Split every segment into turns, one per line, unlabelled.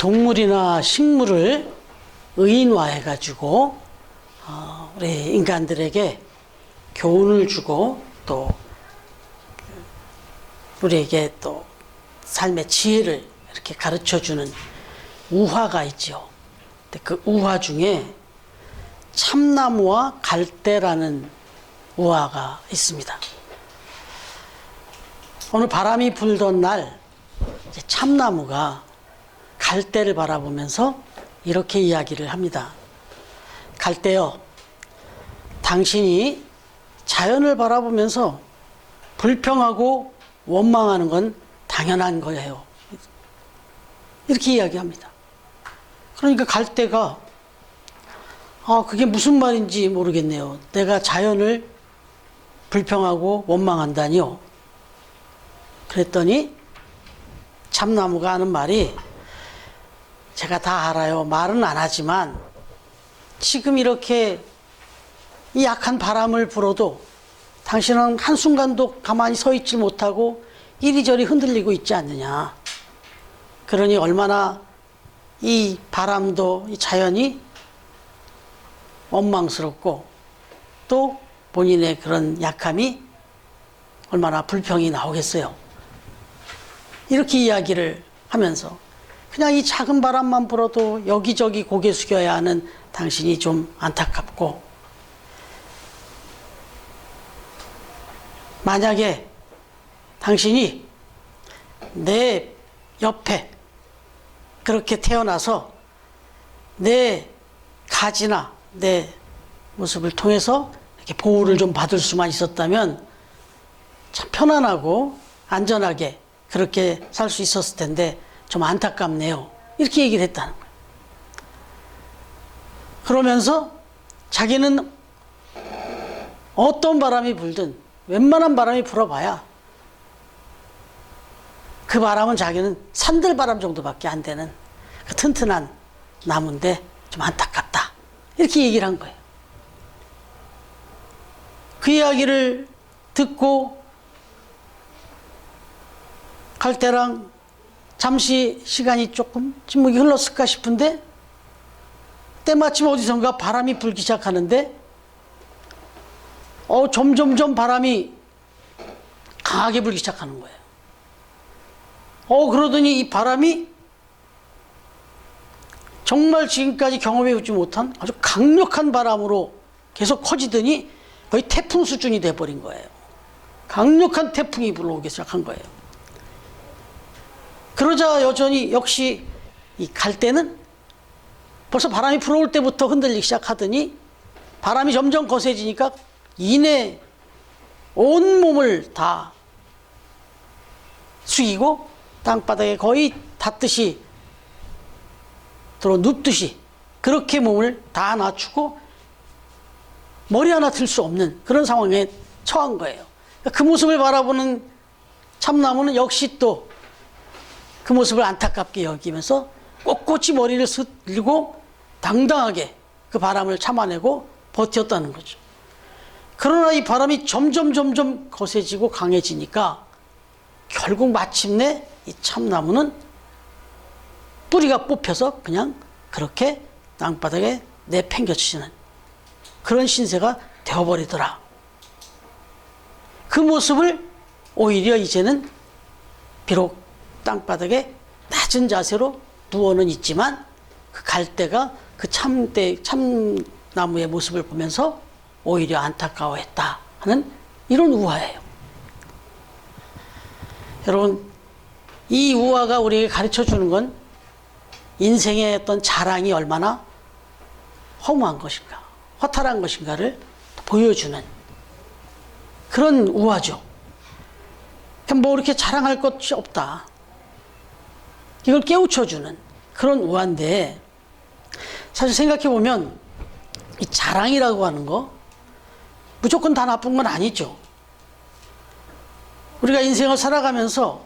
동물이나 식물을 의인화해 가지고 우리 인간들에게 교훈을 주고 또 우리에게 또 삶의 지혜를 이렇게 가르쳐주는 우화가 있죠. 근데 그 우화 중에 참나무와 갈대라는 우화가 있습니다. 오늘 바람이 불던 날 참나무가 갈대를 바라보면서 이렇게 이야기를 합니다. 갈대여, 당신이 자연을 바라보면서 불평하고 원망하는 건 당연한 거예요. 이렇게 이야기합니다. 그러니까 갈대가 그게 무슨 말인지 모르겠네요. 내가 자연을 불평하고 원망한다니요. 그랬더니 참나무가 하는 말이, 제가 다 알아요. 말은 안 하지만 지금 이렇게 이 약한 바람을 불어도 당신은 한순간도 가만히 서 있지 못하고 이리저리 흔들리고 있지 않느냐. 그러니 얼마나 이 바람도, 이 자연이 원망스럽고 또 본인의 그런 약함이 얼마나 불평이 나오겠어요. 이렇게 이야기를 하면서 그냥 이 작은 바람만 불어도 여기저기 고개 숙여야 하는 당신이 좀 안타깝고, 만약에 당신이 내 옆에 그렇게 태어나서 내 가지나 내 모습을 통해서 이렇게 보호를 좀 받을 수만 있었다면 참 편안하고 안전하게 그렇게 살 수 있었을 텐데 좀 안타깝네요. 이렇게 얘기를 했다는 거예요. 그러면서 자기는 어떤 바람이 불든 웬만한 바람이 불어봐야 그 바람은 자기는 산들바람 정도밖에 안 되는 그 튼튼한 나무인데 좀 안타깝다. 이렇게 얘기를 한 거예요. 그 이야기를 듣고 갈대랑 잠시 시간이 조금 침묵이 흘렀을까 싶은데 때마침 어디선가 바람이 불기 시작하는데 점점점 바람이 강하게 불기 시작하는 거예요. 그러더니 이 바람이 정말 지금까지 경험해보지 못한 아주 강력한 바람으로 계속 커지더니 거의 태풍 수준이 돼버린 거예요. 강력한 태풍이 불어오기 시작한 거예요. 그러자 여전히 역시 이 갈대는 벌써 바람이 불어올 때부터 흔들리기 시작하더니 바람이 점점 거세지니까 이내 온 몸을 다 숙이고 땅바닥에 거의 닿듯이 눕듯이 그렇게 몸을 다 낮추고 머리 하나 들 수 없는 그런 상황에 처한 거예요. 그 모습을 바라보는 참나무는 역시 또 그 모습을 안타깝게 여기면서 꼿꼿이 머리를 들고 당당하게 그 바람을 참아내고 버텼다는 거죠. 그러나 이 바람이 점점 거세지고 강해지니까 결국 마침내 이 참나무는 뿌리가 뽑혀서 그냥 그렇게 땅바닥에 내팽겨치는 그런 신세가 되어버리더라. 그 모습을 오히려 이제는 비록 땅바닥에 낮은 자세로 누워는 있지만 그 갈대가 그 참나무의 모습을 보면서 오히려 안타까워했다 하는 이런 우화예요. 여러분, 이 우화가 우리에게 가르쳐 주는 건 인생의 어떤 자랑이 얼마나 허무한 것인가, 허탈한 것인가를 보여주는 그런 우화죠. 뭐 이렇게 자랑할 것이 없다. 이걸 깨우쳐주는 그런 우화인데, 사실 생각해보면 이 자랑이라고 하는 거 무조건 다 나쁜 건 아니죠. 우리가 인생을 살아가면서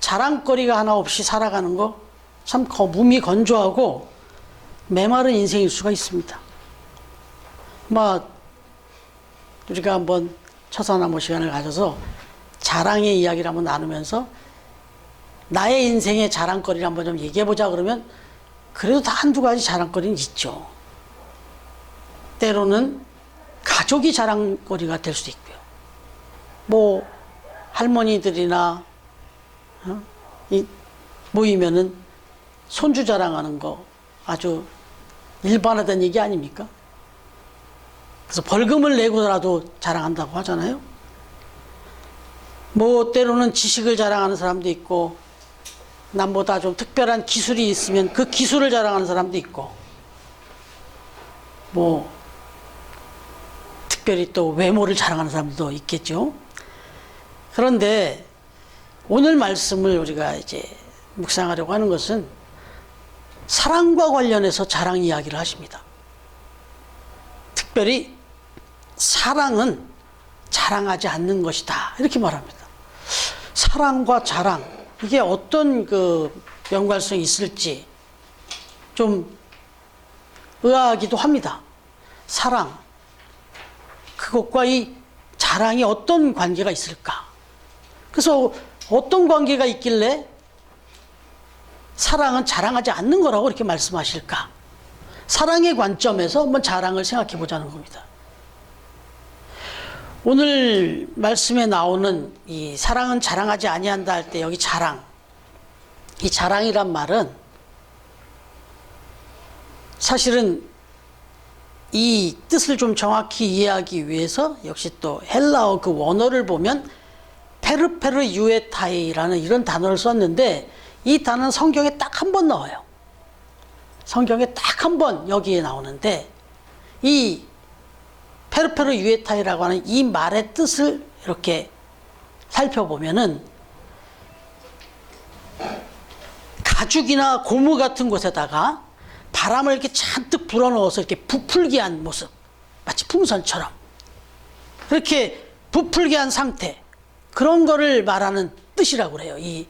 자랑거리가 하나 없이 살아가는 거 참 몸이 건조하고 메마른 인생일 수가 있습니다. 우리가 한번 처사나무 시간을 가져서 자랑의 이야기를 한번 나누면서 나의 인생의 자랑거리를 한번 좀 얘기해보자 그러면 그래도 다 한두 가지 자랑거리는 있죠. 때로는 가족이 자랑거리가 될 수도 있고요. 뭐 할머니들이나 모이면은 손주 자랑하는 거 아주 일반화된 얘기 아닙니까? 그래서 벌금을 내고라도 자랑한다고 하잖아요. 뭐 때로는 지식을 자랑하는 사람도 있고, 남보다 좀 특별한 기술이 있으면 그 기술을 자랑하는 사람도 있고, 뭐 특별히 또 외모를 자랑하는 사람도 있겠죠. 그런데 오늘 말씀을 우리가 이제 묵상하려고 하는 것은 사랑과 관련해서 자랑 이야기를 하십니다. 특별히 사랑은 자랑하지 않는 것이다, 이렇게 말합니다. 사랑과 자랑, 이게 어떤 그 연관성이 있을지 좀 의아하기도 합니다. 사랑, 그것과 이 자랑이 어떤 관계가 있을까? 그래서 어떤 관계가 있길래 사랑은 자랑하지 않는 거라고 이렇게 말씀하실까? 사랑의 관점에서 한번 자랑을 생각해 보자는 겁니다. 오늘 말씀에 나오는 이 사랑은 자랑하지 아니한다 할 때 여기 자랑, 이 자랑이란 말은 사실은 이 뜻을 좀 정확히 이해하기 위해서 역시 또 헬라어 그 원어를 보면 페르페르 유에타이라는 이런 단어를 썼는데, 이 단어는 성경에 딱 한 번 나와요. 성경에 딱 한 번 여기에 나오는데, 이 페르페르 유에타이라고 하는 이 말의 뜻을 이렇게 살펴보면은 가죽이나 고무 같은 곳에다가 바람을 이렇게 잔뜩 불어넣어서 이렇게 부풀게 한 모습, 마치 풍선처럼 그렇게 부풀게 한 상태, 그런 거를 말하는 뜻이라고 그래요. 이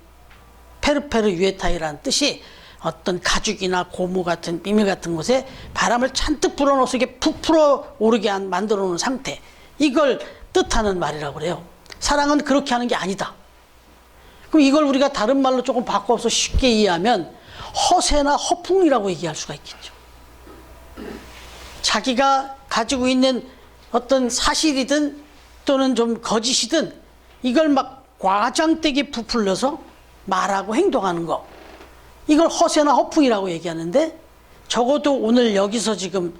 페르페르 유에타이라는 뜻이 어떤 가죽이나 고무 같은 비밀 같은 곳에 바람을 잔뜩 불어넣어서 이게 부풀어 오르게 만들어 놓은 상태, 이걸 뜻하는 말이라고 그래요. 사랑은 그렇게 하는 게 아니다. 그럼 이걸 우리가 다른 말로 조금 바꿔서 쉽게 이해하면 허세나 허풍이라고 얘기할 수가 있겠죠. 자기가 가지고 있는 어떤 사실이든 또는 좀 거짓이든 이걸 막 과장되게 부풀려서 말하고 행동하는 거, 이걸 허세나 허풍이라고 얘기하는데, 적어도 오늘 여기서 지금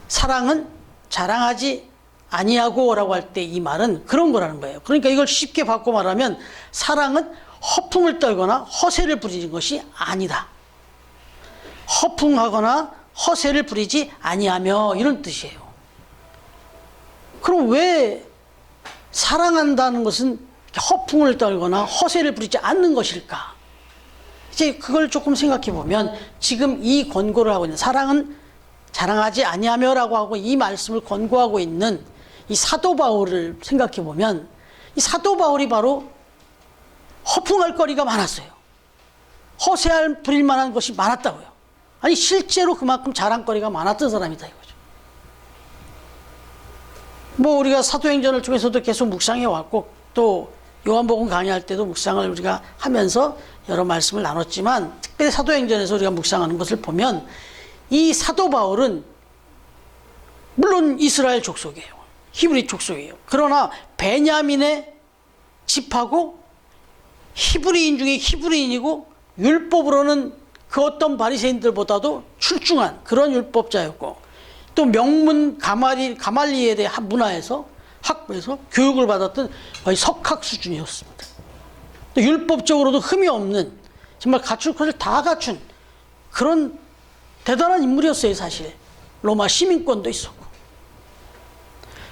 사랑은 자랑하지 아니하고 라고 할 때 이 말은 그런 거라는 거예요. 그러니까 이걸 쉽게 바꿔 말하면 사랑은 허풍을 떨거나 허세를 부리는 것이 아니다. 허풍하거나 허세를 부리지 아니하며, 이런 뜻이에요. 그럼 왜 사랑한다는 것은 허풍을 떨거나 허세를 부리지 않는 것일까? 이제 그걸 조금 생각해 보면 지금 이 권고를 하고 있는, 사랑은 자랑하지 아니하며라고 하고 이 말씀을 권고하고 있는 이 사도 바울을 생각해 보면, 이 사도 바울이 바로 허풍할 거리가 많았어요. 허세할 부릴 만한 것이 많았다고요. 아니 실제로 그만큼 자랑거리가 많았던 사람이다 이거죠. 뭐 우리가 사도행전을 통해서도 계속 묵상해 왔고, 또 요한복음 강의할 때도 묵상을 우리가 하면서 여러 말씀을 나눴지만, 특별히 사도행전에서 우리가 묵상하는 것을 보면 이 사도 바울은 물론 이스라엘 족속이에요. 히브리 족속이에요. 그러나 베냐민의 집하고 히브리인 중에 히브리인이고 율법으로는 그 어떤 바리새인들보다도 출중한 그런 율법자였고, 또 명문 가말리엘의 문화에서 학부에서 교육을 받았던 거의 석학 수준이었습니다. 또 율법적으로도 흠이 없는, 정말 갖출 것을 다 갖춘 그런 대단한 인물이었어요. 사실 로마 시민권도 있었고.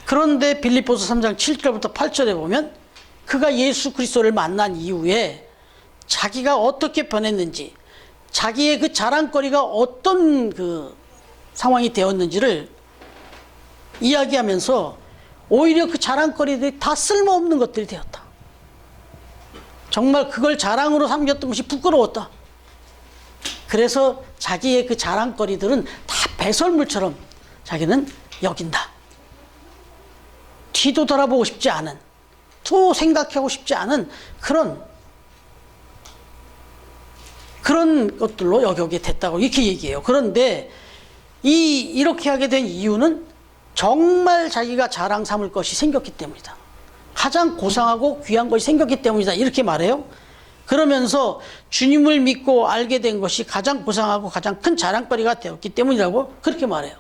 그런데 빌립보서 3장 7절부터 8절에 보면 그가 예수 그리스도를 만난 이후에 자기가 어떻게 변했는지, 자기의 그 자랑거리가 어떤 그 상황이 되었는지를 이야기하면서 오히려 그 자랑거리들이 다 쓸모없는 것들이 되었다. 정말 그걸 자랑으로 삼겼던 것이 부끄러웠다. 그래서 자기의 그 자랑거리들은 다 배설물처럼 자기는 여긴다. 뒤도 돌아보고 싶지 않은, 또 생각하고 싶지 않은 그런 그런 것들로 여겨게 됐다고 이렇게 얘기해요. 그런데 이렇게 하게 된 이유는 정말 자기가 자랑 삼을 것이 생겼기 때문이다. 가장 고상하고 귀한 것이 생겼기 때문이다. 이렇게 말해요. 그러면서 주님을 믿고 알게 된 것이 가장 고상하고 가장 큰 자랑거리가 되었기 때문이라고 그렇게 말해요.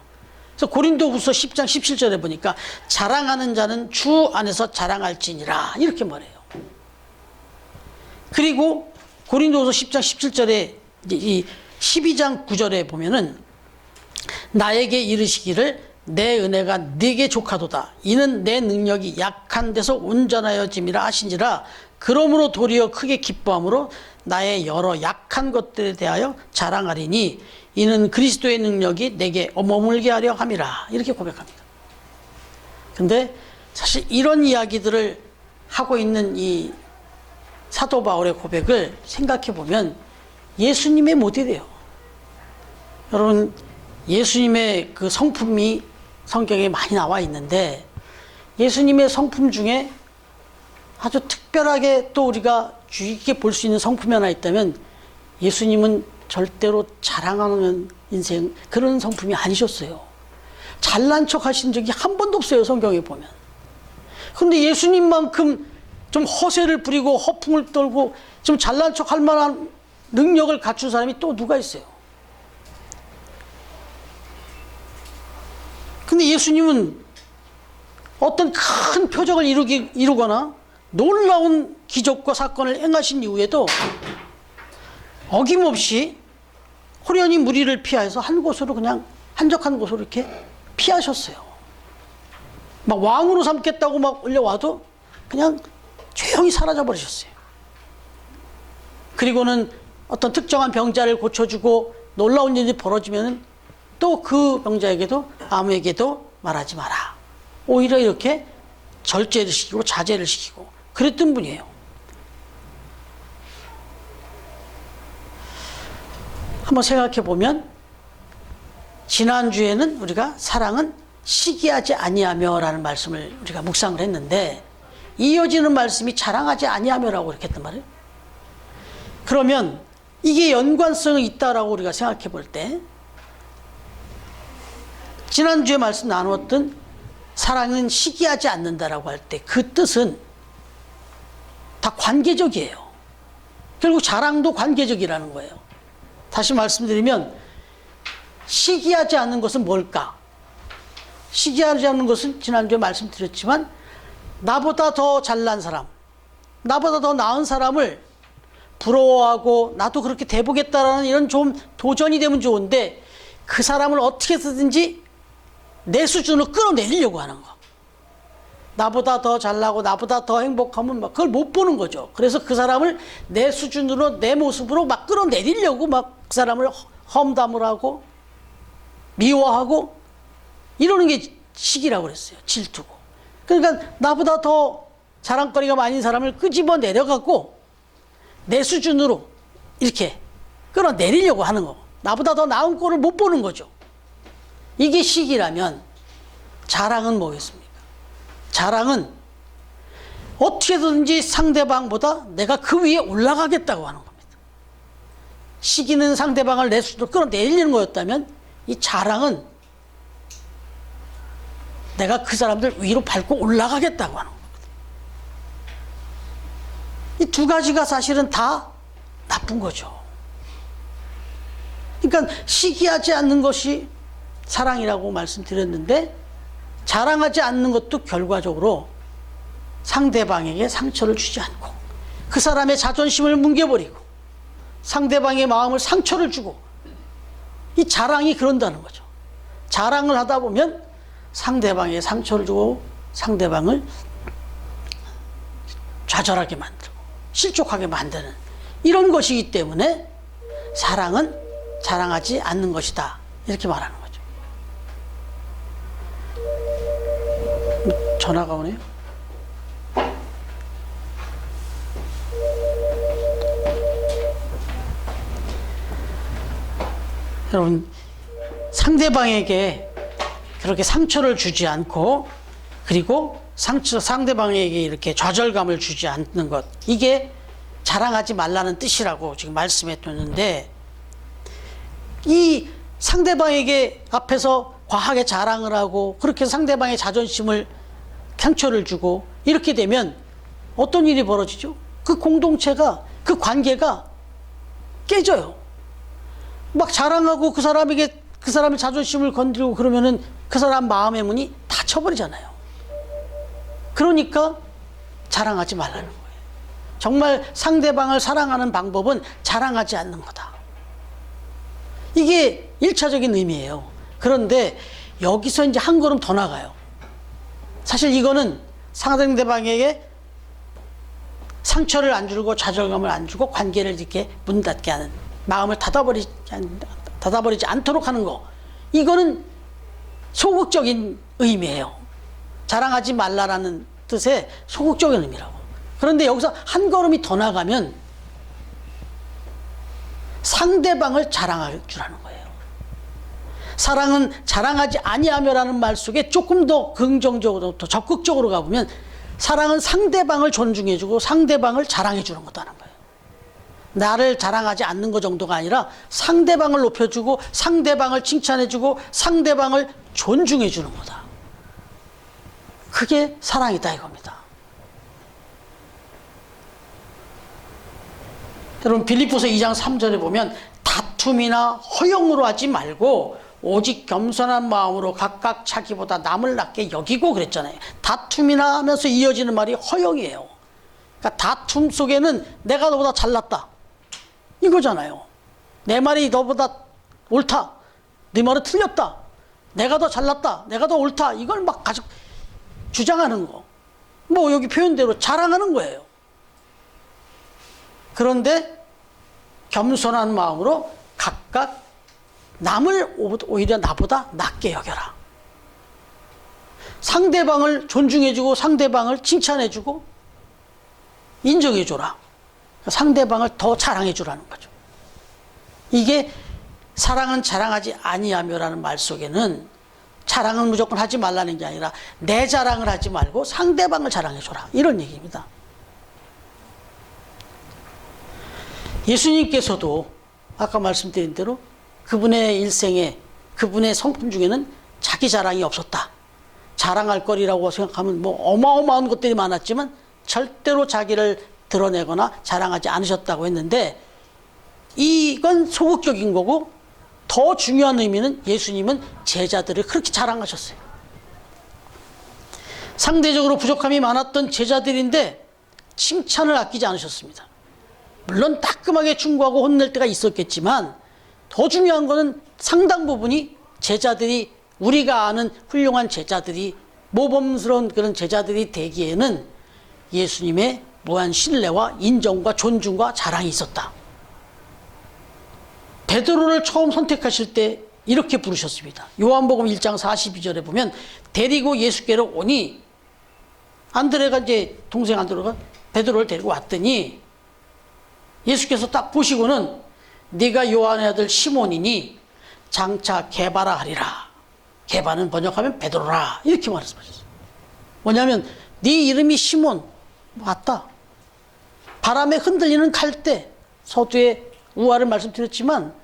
그래서 고린도후서 10장 17절에 보니까 자랑하는 자는 주 안에서 자랑할지니라 이렇게 말해요. 그리고 고린도후서 10장 17절에 이 12장 9절에 보면은 나에게 이르시기를 내 은혜가 네게 족하도다. 이는 내 능력이 약한 데서 온전하여짐이라 하신지라. 그러므로 도리어 크게 기뻐함으로 나의 여러 약한 것들에 대하여 자랑하리니 이는 그리스도의 능력이 내게 머물게 하려 함이라. 이렇게 고백합니다. 근데 사실 이런 이야기들을 하고 있는 이 사도 바울의 고백을 생각해 보면 예수님의 모델이에요. 여러분, 예수님의 그 성품이 성경에 많이 나와 있는데 예수님의 성품 중에 아주 특별하게 또 우리가 주의 깊게 볼 수 있는 성품이 하나 있다면 예수님은 절대로 자랑하는 인생 그런 성품이 아니셨어요. 잘난 척 하신 적이 한 번도 없어요, 성경에 보면. 그런데 예수님만큼 좀 허세를 부리고 허풍을 떨고 좀 잘난 척 할 만한 능력을 갖춘 사람이 또 누가 있어요? 근데 예수님은 어떤 큰 표적을 이루거나 놀라운 기적과 사건을 행하신 이후에도 어김없이 호련히 무리를 피하여서 한 곳으로 그냥 한적한 곳으로 이렇게 피하셨어요. 막 왕으로 삼겠다고 막 올려와도 그냥 조용히 사라져 버리셨어요. 그리고는 어떤 특정한 병자를 고쳐주고 놀라운 일이 벌어지면 또 그 병자에게도 아무에게도 말하지 마라. 오히려 이렇게 절제를 시키고 자제를 시키고 그랬던 분이에요. 한번 생각해 보면 지난주에는 우리가 사랑은 시기하지 아니하며 라는 말씀을 우리가 묵상을 했는데 이어지는 말씀이 자랑하지 아니하며라고 이렇게 했단 말이에요. 그러면 이게 연관성이 있다라고 우리가 생각해 볼 때 지난주에 말씀 나누었던 사랑은 시기하지 않는다라고 할 때 그 뜻은 다 관계적이에요. 결국 자랑도 관계적이라는 거예요. 다시 말씀드리면 시기하지 않는 것은 뭘까? 시기하지 않는 것은 지난주에 말씀드렸지만 나보다 더 잘난 사람, 나보다 더 나은 사람을 부러워하고 나도 그렇게 돼보겠다라는 이런 좀 도전이 되면 좋은데 그 사람을 어떻게 해서든지 내 수준으로 끌어내리려고 하는 거. 나보다 더 잘나고 나보다 더 행복하면 막 그걸 못 보는 거죠. 그래서 그 사람을 내 수준으로 내 모습으로 막 끌어내리려고 막 그 사람을 험담을 하고 미워하고 이러는 게 시기라고 그랬어요. 질투고. 그러니까 나보다 더 자랑거리가 많은 사람을 끄집어 내려가고 내 수준으로 이렇게 끌어내리려고 하는 거. 나보다 더 나은 꼴을 못 보는 거죠. 이게 시기라면 자랑은 뭐겠습니까? 자랑은 어떻게든지 상대방보다 내가 그 위에 올라가겠다고 하는 겁니다. 시기는 상대방을 내 수준으로 끌어내리는 거였다면 이 자랑은 내가 그 사람들 위로 밟고 올라가겠다고 하는 겁니다. 이 두 가지가 사실은 다 나쁜 거죠. 그러니까 시기하지 않는 것이 사랑이라고 말씀드렸는데 자랑하지 않는 것도 결과적으로 상대방에게 상처를 주지 않고 그 사람의 자존심을 뭉개버리고 상대방의 마음을 상처를 주고 이 자랑이 그런다는 거죠. 자랑을 하다 보면 상대방에게 상처를 주고 상대방을 좌절하게 만들고 실족하게 만드는 이런 것이기 때문에 사랑은 자랑하지 않는 것이다. 이렇게 말하는 거죠. 전화가 오네요. 여러분, 상대방에게 그렇게 상처를 주지 않고 그리고 상대방에게 이렇게 좌절감을 주지 않는 것, 이게 자랑하지 말라는 뜻이라고 지금 말씀해 뒀는데, 이 상대방에게 앞에서 과하게 자랑을 하고 그렇게 상대방의 자존심을 상처를 주고 이렇게 되면 어떤 일이 벌어지죠? 그 공동체가, 그 관계가 깨져요. 막 자랑하고 그 사람의 자존심을 건드리고 그러면은 그 사람 마음의 문이 닫혀버리잖아요. 그러니까 자랑하지 말라는 거예요. 정말 상대방을 사랑하는 방법은 자랑하지 않는 거다. 이게 1차적인 의미예요. 그런데 여기서 이제 한 걸음 더 나가요. 사실 이거는 상대방에게 상처를 안 주고 좌절감을 안 주고 관계를 이렇게 문 닫게 하는, 마음을 닫아버리지 않도록 하는 거, 이거는 소극적인 의미예요. 자랑하지 말라라는 뜻의 소극적인 의미라고. 그런데 여기서 한 걸음이 더 나가면 상대방을 자랑할 줄 아는 거예요. 사랑은 자랑하지 아니하며라는 말 속에 조금 더 긍정적으로, 더 적극적으로 가보면 사랑은 상대방을 존중해주고 상대방을 자랑해주는 거다는 거예요. 나를 자랑하지 않는 것 정도가 아니라 상대방을 높여주고 상대방을 칭찬해주고 상대방을 존중해주는 거다. 그게 사랑이다 이겁니다. 여러분, 빌립보서 2장 3절에 보면 다툼이나 허영으로 하지 말고 오직 겸손한 마음으로 각각 자기보다 남을 낮게 여기고 그랬잖아요. 다툼이나 하면서 이어지는 말이 허영이에요. 그러니까 다툼 속에는 내가 너보다 잘났다 이거잖아요. 내 말이 너보다 옳다, 네 말은 틀렸다, 내가 더 잘났다, 내가 더 옳다, 이걸 막 가지고 주장하는 거, 뭐 여기 표현대로 자랑하는 거예요. 그런데 겸손한 마음으로 각각 남을 오히려 나보다 낮게 여겨라. 상대방을 존중해주고 상대방을 칭찬해주고 인정해줘라. 상대방을 더 자랑해주라는 거죠. 이게 사랑은 자랑하지 아니하며라는 말 속에는 자랑은 무조건 하지 말라는 게 아니라 내 자랑을 하지 말고 상대방을 자랑해줘라, 이런 얘기입니다. 예수님께서도 아까 말씀드린 대로 그분의 일생에, 그분의 성품 중에는 자기 자랑이 없었다. 자랑할 거리라고 생각하면 뭐 어마어마한 것들이 많았지만 절대로 자기를 드러내거나 자랑하지 않으셨다고 했는데, 이건 소극적인 거고, 더 중요한 의미는 예수님은 제자들을 그렇게 자랑하셨어요. 상대적으로 부족함이 많았던 제자들인데 칭찬을 아끼지 않으셨습니다. 물론 따끔하게 충고하고 혼낼 때가 있었겠지만 더 중요한 거는 상당 부분이 제자들이, 우리가 아는 훌륭한 제자들이, 모범스러운 그런 제자들이 되기에는 예수님의 무한 신뢰와 인정과 존중과 자랑이 있었다. 베드로를 처음 선택하실 때 이렇게 부르셨습니다. 요한복음 1장 42절에 보면 데리고 예수께로 오니, 안드레가 이제 동생 안드레가 베드로를 데리고 왔더니 예수께서 딱 보시고는 네가 요한의 아들 시몬이니 장차 게바라 하리라. 게바는 번역하면 베드로라, 이렇게 말씀하셨어요. 뭐냐면 네 이름이 시몬, 맞다. 바람에 흔들리는 갈대, 서두에 우화를 말씀드렸지만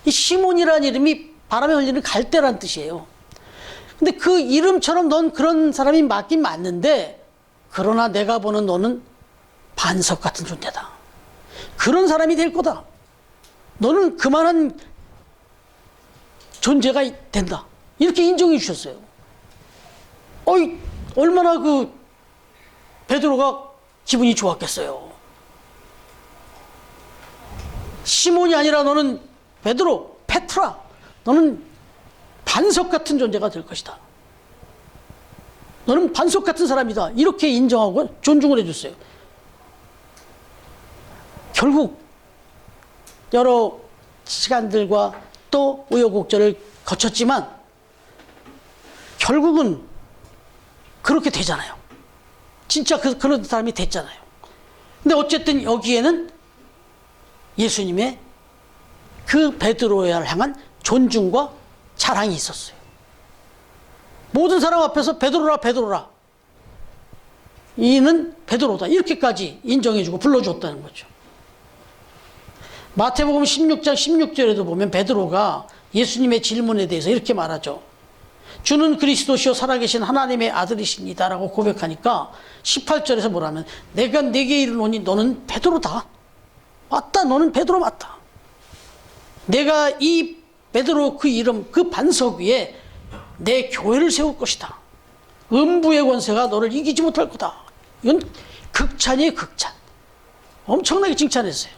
이 시몬이라는 이름이 바람에 흔들리는 갈대라는 뜻이에요. 근데 그 이름처럼 넌 그런 사람이 맞긴 맞는데, 그러나 내가 보는 너는 반석 같은 존재다. 그런 사람이 될 거다. 너는 그만한 존재가 된다. 이렇게 인정해 주셨어요. 어이, 얼마나 그 베드로가 기분이 좋았겠어요. 시몬이 아니라 너는 베드로, 페트라, 너는 반석 같은 존재가 될 것이다. 너는 반석 같은 사람이다. 이렇게 인정하고 존중을 해줬어요. 결국 여러 시간들과 또 우여곡절을 거쳤지만 결국은 그렇게 되잖아요. 진짜 그런 사람이 됐잖아요. 근데 어쨌든 여기에는 예수님의 그 베드로를 향한 존중과 자랑이 있었어요. 모든 사람 앞에서 베드로라, 베드로라. 이는 베드로다. 이렇게까지 인정해주고 불러줬다는 거죠. 마태복음 16장 16절에도 보면 베드로가 예수님의 질문에 대해서 이렇게 말하죠. 주는 그리스도시요 살아계신 하나님의 아들이십니다 라고 고백하니까 18절에서 뭐라면 내가 네게 이르노니 너는 베드로다. 맞다. 너는 베드로 맞다. 내가 이 베드로 그 이름 그 반석 위에 내 교회를 세울 것이다. 음부의 권세가 너를 이기지 못할 거다. 이건 극찬이에요. 극찬. 엄청나게 칭찬했어요.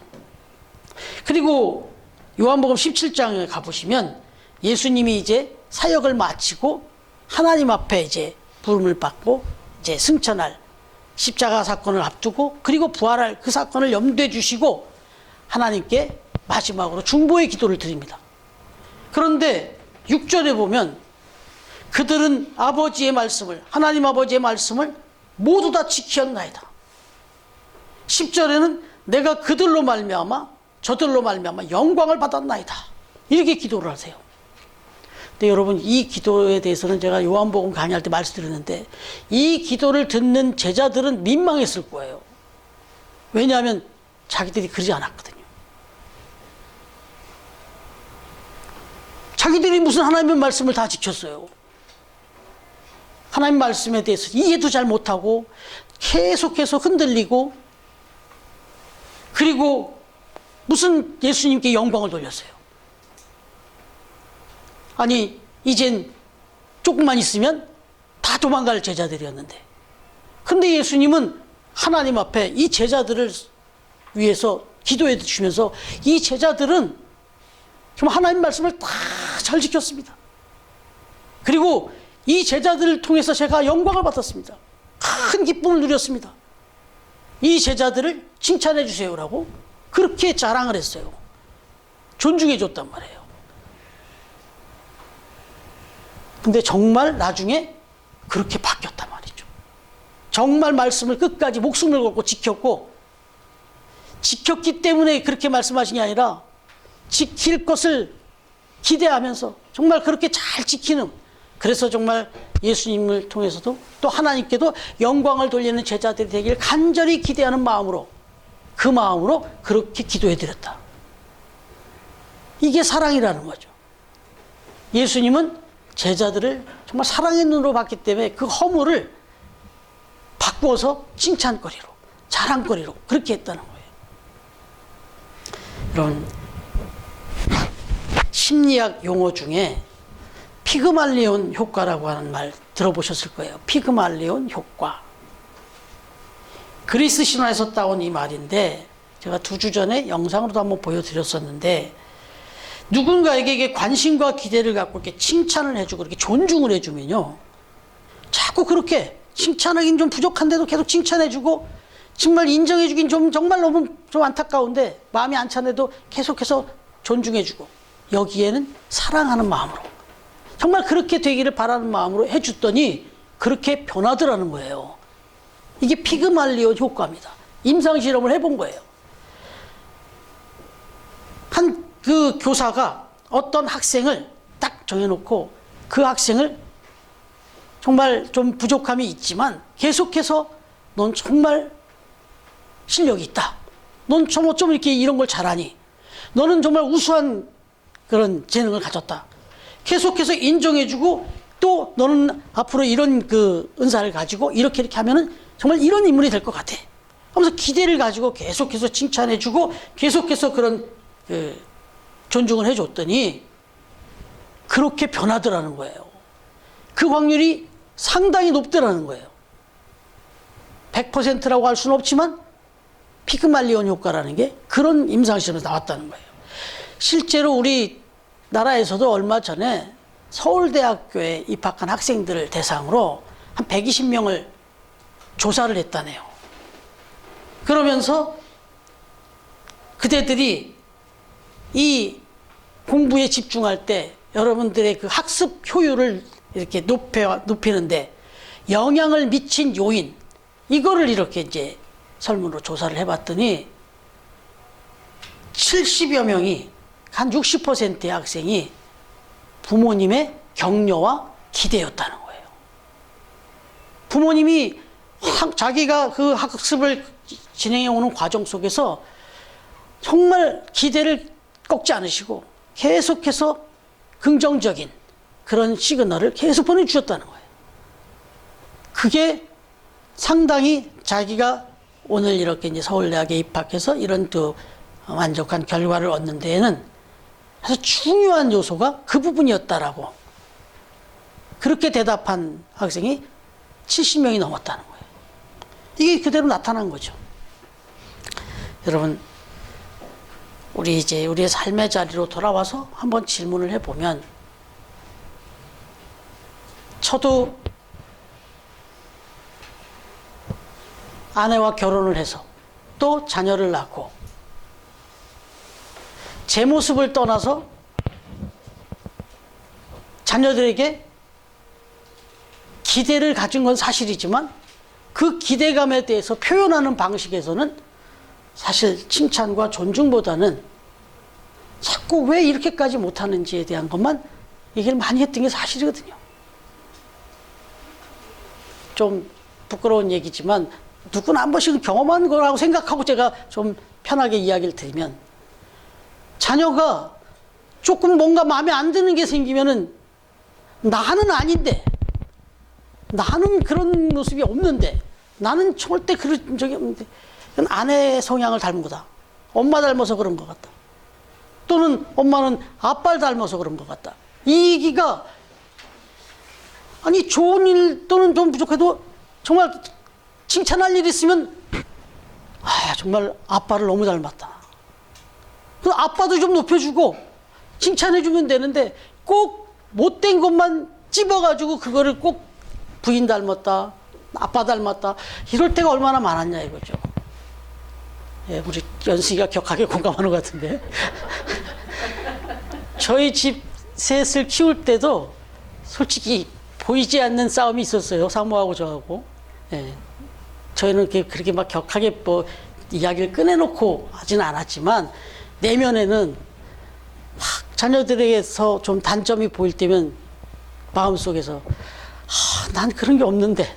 그리고 요한복음 17장에 가보시면 예수님이 이제 사역을 마치고 하나님 앞에 이제 부름을 받고 이제 승천할 십자가 사건을 앞두고 그리고 부활할 그 사건을 염두에 주시고 하나님께 마지막으로 중보의 기도를 드립니다. 그런데 6절에 보면 그들은 아버지의 말씀을 하나님 아버지의 말씀을 모두 다 지켰나이다. 10절에는 내가 그들로 말미암아 저들로 말미암아 영광을 받았나이다. 이렇게 기도를 하세요. 근데 여러분 이 기도에 대해서는 제가 요한복음 강의할 때 말씀드렸는데 이 기도를 듣는 제자들은 민망했을 거예요. 왜냐하면 자기들이 그러지 않았거든요. 자기들이 무슨 하나님의 말씀을 다 지켰어요. 하나님 말씀에 대해서 이해도 잘 못하고 계속해서 흔들리고 그리고 무슨 예수님께 영광을 돌렸어요. 아니 이젠 조금만 있으면 다 도망갈 제자들이었는데 근데 예수님은 하나님 앞에 이 제자들을 위해서 기도해 주시면서 이 제자들은 정말 하나님 말씀을 다 잘 지켰습니다. 그리고 이 제자들을 통해서 제가 영광을 받았습니다. 큰 기쁨을 누렸습니다. 이 제자들을 칭찬해 주세요라고 그렇게 자랑을 했어요. 존중해 줬단 말이에요. 근데 정말 나중에 그렇게 바뀌었단 말이죠. 정말 말씀을 끝까지 목숨을 걸고 지켰고 지켰기 때문에 그렇게 말씀하신 게 아니라 지킬 것을 기대하면서 정말 그렇게 잘 지키는 그래서 정말 예수님을 통해서도 또 하나님께도 영광을 돌리는 제자들이 되길 간절히 기대하는 마음으로 그 마음으로 그렇게 기도해 드렸다. 이게 사랑이라는 거죠. 예수님은 제자들을 정말 사랑의 눈으로 봤기 때문에 그 허물을 바꾸어서 칭찬거리로 자랑거리로 그렇게 했다는 거예요. 여러분 심리학 용어 중에 피그말리온 효과라고 하는 말 들어보셨을 거예요. 피그말리온 효과. 그리스 신화에서 따온 이 말인데 제가 2주 전에 영상으로도 한번 보여드렸었는데 누군가에게 관심과 기대를 갖고 이렇게 칭찬을 해주고 이렇게 존중을 해주면요. 자꾸 그렇게 칭찬하기는 좀 부족한데도 계속 칭찬해주고 정말 인정해주긴 정말 너무 좀 안타까운데 마음이 안 찬데도 계속해서 존중해주고 여기에는 사랑하는 마음으로 정말 그렇게 되기를 바라는 마음으로 해줬더니 그렇게 변하더라는 거예요. 이게 피그말리온 효과입니다. 임상실험을 해본 거예요. 한 그 교사가 어떤 학생을 딱 정해놓고 그 학생을 정말 좀 부족함이 있지만 계속해서 넌 정말 실력이 있다. 넌 좀 어쩜 이렇게 이런 걸 잘하니? 너는 정말 우수한 그런 재능을 가졌다. 계속해서 인정해주고 또 너는 앞으로 이런 그 은사를 가지고 이렇게 하면은 정말 이런 인물이 될 것 같아. 하면서 기대를 가지고 계속해서 칭찬해주고 계속해서 그런 존중을 해줬더니 그렇게 변하더라는 거예요. 그 확률이 상당히 높더라는 거예요. 100%라고 할 수는 없지만 피그말리온 효과라는 게 그런 임상시험에서 나왔다는 거예요. 실제로 우리 나라에서도 얼마 전에 서울대학교에 입학한 학생들을 대상으로 한 120명을 조사를 했다네요. 그러면서 그대들이 이 공부에 집중할 때 여러분들의 그 학습 효율을 이렇게 높이는데 영향을 미친 요인, 이거를 이렇게 이제 설문으로 조사를 해봤더니 70여 명이 한 60%의 학생이 부모님의 격려와 기대였다는 거예요. 부모님이 자기가 그 학습을 진행해 오는 과정 속에서 정말 기대를 꺾지 않으시고 계속해서 긍정적인 그런 시그널을 계속 보내주셨다는 거예요. 그게 상당히 자기가 오늘 이렇게 이제 서울대학에 입학해서 이런 또 만족한 결과를 얻는 데에는 아주 중요한 요소가 그 부분이었다라고 그렇게 대답한 학생이 70명이 넘었다는 거예요. 이게 그대로 나타난 거죠. 여러분, 우리 이제 우리의 삶의 자리로 돌아와서 한번 질문을 해보면, 저도 아내와 결혼을 해서 또 자녀를 낳고 제 모습을 떠나서 자녀들에게 기대를 가진 건 사실이지만 그 기대감에 대해서 표현하는 방식에서는 사실 칭찬과 존중보다는 자꾸 왜 이렇게까지 못하는지에 대한 것만 얘기를 많이 했던 게 사실이거든요. 좀 부끄러운 얘기지만 누구나 한 번씩은 경험한 거라고 생각하고 제가 좀 편하게 이야기를 드리면, 자녀가 조금 뭔가 마음에 안 드는 게 생기면은 나는 아닌데, 나는 그런 모습이 없는데, 나는 절대 그런 적이 없는데, 그건 아내의 성향을 닮은 거다. 엄마 닮아서 그런 것 같다. 또는 엄마는 아빠를 닮아서 그런 것 같다. 이 얘기가, 아니 좋은 일 또는 좀 부족해도 정말 칭찬할 일 있으면, 아 정말 아빠를 너무 닮았다. 그 아빠도 좀 높여주고 칭찬해주면 되는데 꼭 못된 것만 찝어가지고 그거를 꼭 부인 닮았다, 아빠 닮았다, 이럴 때가 얼마나 많았냐 이거죠. 예, 우리 연승이가 격하게 공감하는 것 같은데. 저희 집 셋을 키울 때도 솔직히 보이지 않는 싸움이 있었어요. 사모하고 저하고. 예. 저희는 그렇게 막 격하게 뭐 이야기를 꺼내놓고 하지는 않았지만, 내면에는 자녀들에게서 좀 단점이 보일 때면 마음속에서 난 그런 게 없는데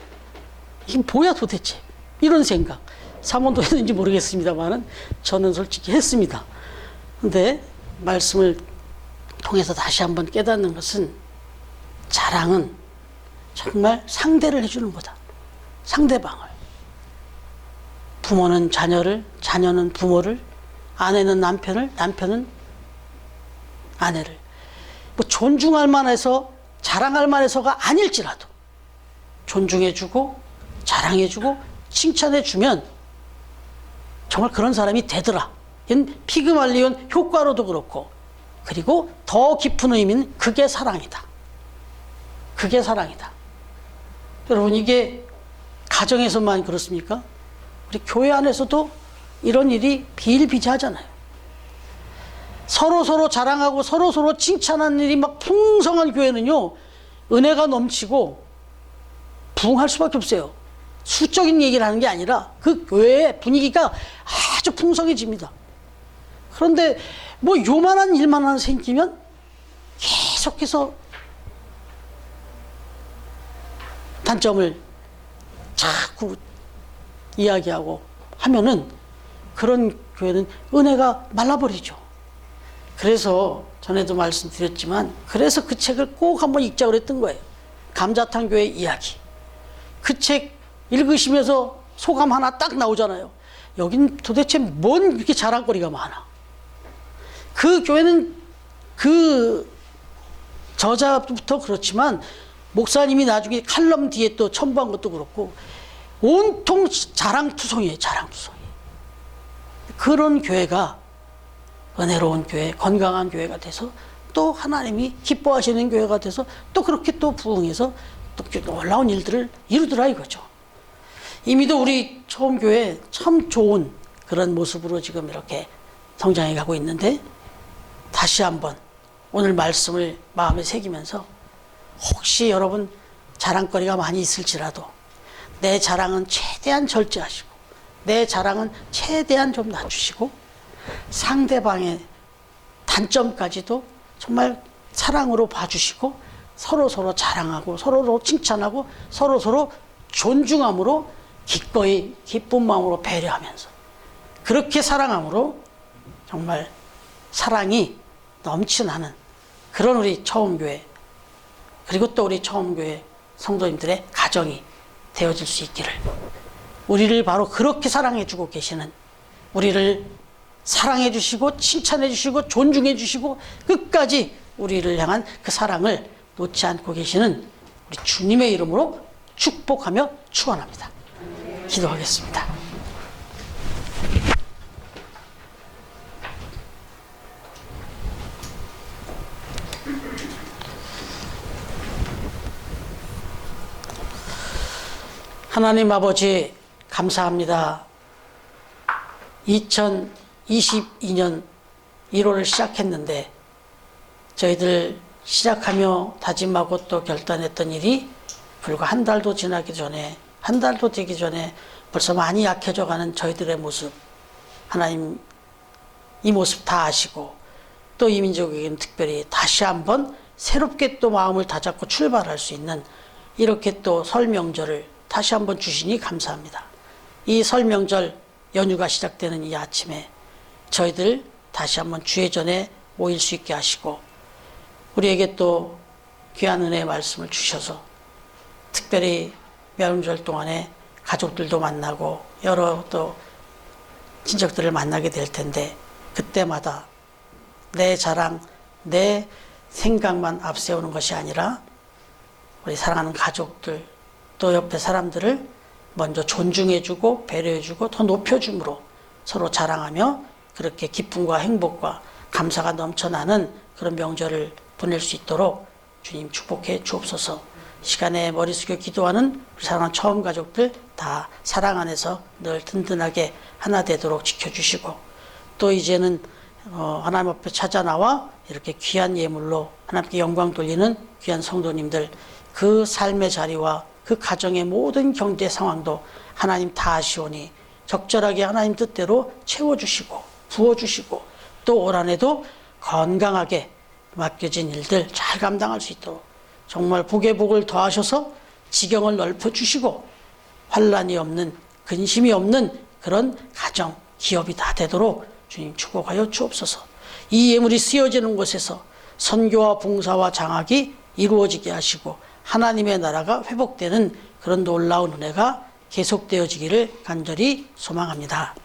이게 뭐야 도대체, 이런 생각. 사모도 했는지 모르겠습니다만은 저는 솔직히 했습니다. 근데 말씀을 통해서 다시 한번 깨닫는 것은, 자랑은 정말 상대를 해주는 거다. 상대방을. 부모는 자녀를, 자녀는 부모를, 아내는 남편을, 남편은 아내를. 뭐 존중할 만해서, 자랑할 만해서가 아닐지라도 존중해주고 자랑해주고 칭찬해주면 정말 그런 사람이 되더라. 이건 피그말리온 효과로도 그렇고, 그리고 더 깊은 의미는 그게 사랑이다. 그게 사랑이다. 여러분, 이게 가정에서만 그렇습니까? 우리 교회 안에서도 이런 일이 비일비재하잖아요. 서로 자랑하고 서로 칭찬하는 일이 막 풍성한 교회는요, 은혜가 넘치고 부흥할 수밖에 없어요. 수적인 얘기를 하는 게 아니라 그 교회의 분위기가 아주 풍성해집니다. 그런데 뭐 요만한 일만 하나 생기면 계속해서 단점을 자꾸 이야기하고 하면은 그런 교회는 은혜가 말라버리죠. 그래서 전에도 말씀드렸지만, 그래서 그 책을 꼭 한번 읽자고 그랬던 거예요. 감자탕 교회 이야기. 그 책 읽으시면서 소감 하나 딱 나오잖아요. 여긴 도대체 뭔 이렇게 자랑거리가 많아. 그 교회는 그 저자부터 그렇지만 목사님이 나중에 칼럼 뒤에 또 첨부한 것도 그렇고 온통 자랑투성이에요. 자랑투성이. 그런 교회가 은혜로운 교회, 건강한 교회가 돼서 또 하나님이 기뻐하시는 교회가 돼서 또 그렇게 또 부흥해서 또 놀라운 일들을 이루더라 이거죠. 이미도 우리 처음 교회 참 좋은 그런 모습으로 지금 이렇게 성장해 가고 있는데, 다시 한번 오늘 말씀을 마음에 새기면서, 혹시 여러분 자랑거리가 많이 있을지라도 내 자랑은 최대한 절제하시고, 내 자랑은 최대한 좀 낮추시고, 상대방의 단점까지도 정말 사랑으로 봐주시고, 서로 자랑하고 서로 칭찬하고 서로 존중함으로 기꺼이 기쁜 마음으로 배려하면서 그렇게 사랑함으로 정말 사랑이 넘쳐나는 그런 우리 처음교회, 그리고 또 우리 처음교회 성도님들의 가정이 되어질 수 있기를, 우리를 바로 그렇게 사랑해 주고 계시는, 우리를 사랑해 주시고 칭찬해 주시고 존중해 주시고 끝까지 우리를 향한 그 사랑을 놓지 않고 계시는 우리 주님의 이름으로 축복하며 축원합니다. 기도하겠습니다. 하나님 아버지, 감사합니다. 2022년 1월을 시작했는데 저희들 시작하며 다짐하고 또 결단했던 일이 불과 한 달도 되기 전에 벌써 많이 약해져 가는 저희들의 모습, 하나님 이 모습 다 아시고 또 이 민족에게는 특별히 다시 한번 새롭게 또 마음을 다잡고 출발할 수 있는 이렇게 또 설 명절을 다시 한번 주시니 감사합니다. 이 설 명절 연휴가 시작되는 이 아침에 저희들 다시 한번 주의 전에 모일 수 있게 하시고 우리에게 또 귀한 은혜의 말씀을 주셔서 특별히 명절 동안에 가족들도 만나고 여러 또 친척들을 만나게 될 텐데 그때마다 내 자랑, 내 생각만 앞세우는 것이 아니라 우리 사랑하는 가족들 또 옆에 사람들을 먼저 존중해주고 배려해주고 더 높여줌으로 서로 자랑하며 그렇게 기쁨과 행복과 감사가 넘쳐나는 그런 명절을 보낼 수 있도록 주님 축복해 주옵소서. 시간에 머리 숙여 기도하는 사랑하는 처음 가족들 다 사랑 안에서 늘 든든하게 하나 되도록 지켜주시고 또 이제는 하나님 앞에 찾아 나와 이렇게 귀한 예물로 하나님께 영광 돌리는 귀한 성도님들, 그 삶의 자리와 그 가정의 모든 경제 상황도 하나님 다 아시오니 적절하게 하나님 뜻대로 채워주시고 부어주시고 또 올 한해도 건강하게 맡겨진 일들 잘 감당할 수 있도록 정말 복에 복을 더하셔서 지경을 넓혀주시고 환란이 없는, 근심이 없는 그런 가정, 기업이 다 되도록 주님 축복하여 주옵소서. 이 예물이 쓰여지는 곳에서 선교와 봉사와 장학이 이루어지게 하시고 하나님의 나라가 회복되는 그런 놀라운 은혜가 계속되어지기를 간절히 소망합니다.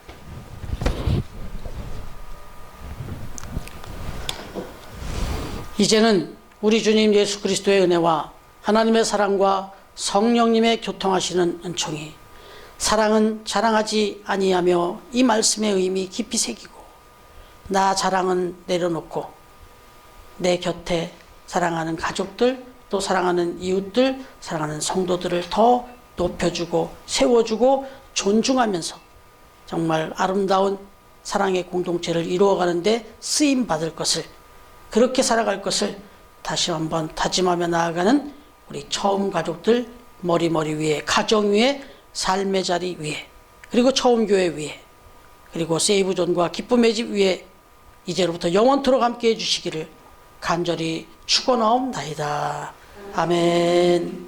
이제는 우리 주님 예수 그리스도의 은혜와 하나님의 사랑과 성령님의 교통하시는 은총이, 사랑은 자랑하지 아니하며 이 말씀의 의미 깊이 새기고 나 자랑은 내려놓고 내 곁에 사랑하는 가족들 또 사랑하는 이웃들, 사랑하는 성도들을 더 높여주고 세워주고 존중하면서 정말 아름다운 사랑의 공동체를 이루어가는데 쓰임받을 것을, 그렇게 살아갈 것을 다시 한번 다짐하며 나아가는 우리 처음 가족들 머리 위에, 가정 위에, 삶의 자리 위에, 그리고 처음 교회 위에, 그리고 세이브존과 기쁨의 집 위에 이제로부터 영원토록 함께해 주시기를 간절히 축원하옵나이다. 아멘.